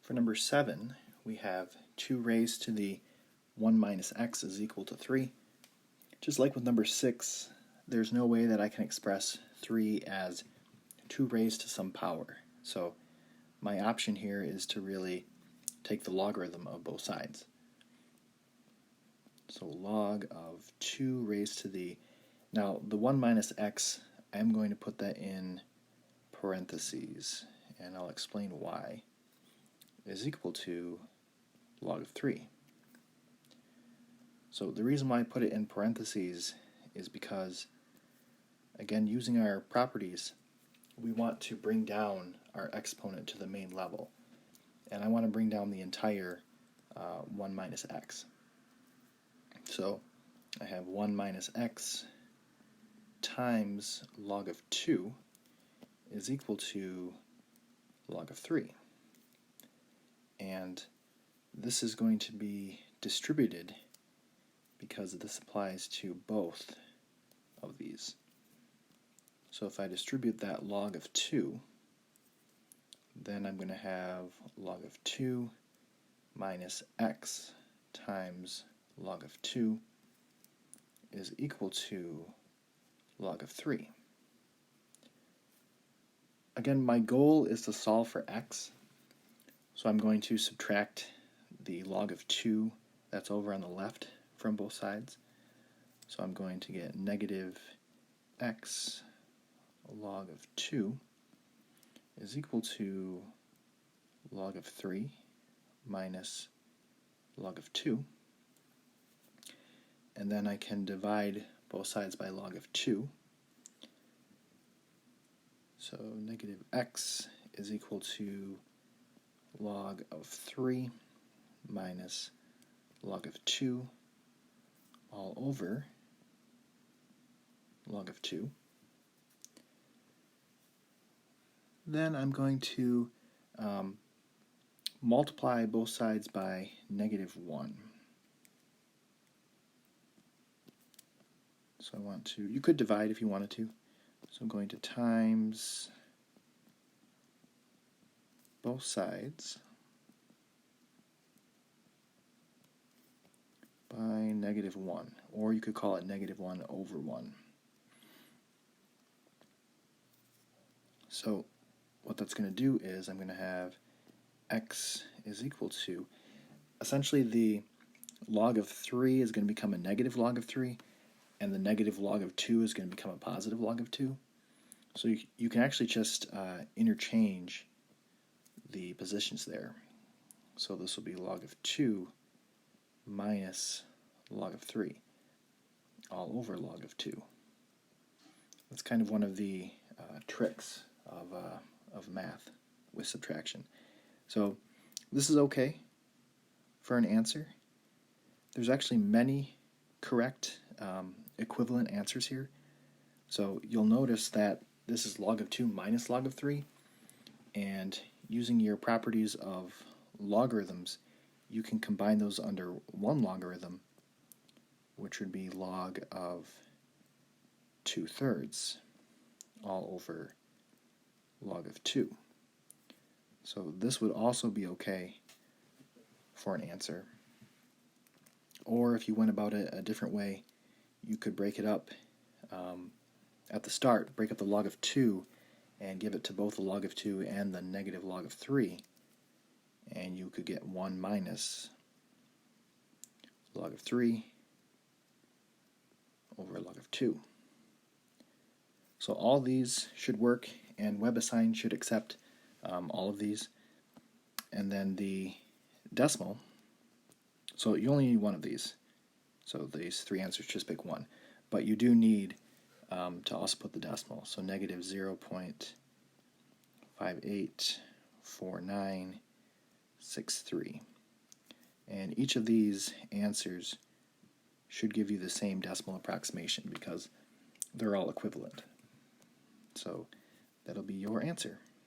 For number 7, we have 2 raised to the 1 minus x is equal to 3. Just like with number 6, there's no way that I can express 3 as 2 raised to some power. So my option here is to really take the logarithm of both sides. So log of 2 raised to the, now the 1 minus x, I'm going to put that in parentheses, and I'll explain why, is equal to log of 3. So the reason why I put it in parentheses is because, again, using our properties, we want to bring down our exponent to the main level. And I want to bring down the entire 1 minus x. So I have 1 minus x times log of 2 is equal to log of 3. And this is going to be distributed because this applies to both of these. So if I distribute that log of 2, then I'm going to have log of 2 minus x times log of 2 is equal to log of 3. Again, my goal is to solve for x, so I'm going to subtract the log of 2 that's over on the left from both sides. So I'm going to get negative x log of 2 is equal to log of 3 minus log of 2. And then I can divide both sides by log of 2. So negative x is equal to log of 3 minus log of 2 all over log of 2. Then I'm going to multiply both sides by negative 1. So I want to, you could divide if you wanted to. So I'm going to times both sides by negative 1, or you could call it negative 1 over 1. So what that's going to do is I'm going to have x is equal to, essentially the log of 3 is going to become a negative log of 3, and the negative log of 2 is going to become a positive log of 2. So you can actually just interchange the positions there. So this will be log of 2 minus log of 3 all over log of 2. That's kind of one of the tricks of math with subtraction. So this is okay for an answer. There's actually many correct equivalent answers here. So you'll notice that this is log of 2 minus log of 3, and using your properties of logarithms, you can combine those under one logarithm, which would be log of 2/3 all over log of 2. So this would also be okay for an answer. Or if you went about it a different way, you could break it up at the start, break up the log of 2 and give it to both the log of 2 and the negative log of 3, and you could get 1 minus log of 3 over log of 2. So all these should work, and WebAssign should accept all of these. And then the decimal, so you only need one of these. So these 3 answers, just pick one. But you do need to also put the decimal. So negative 0.584963. And each of these answers should give you the same decimal approximation because they're all equivalent. So that'll be your answer.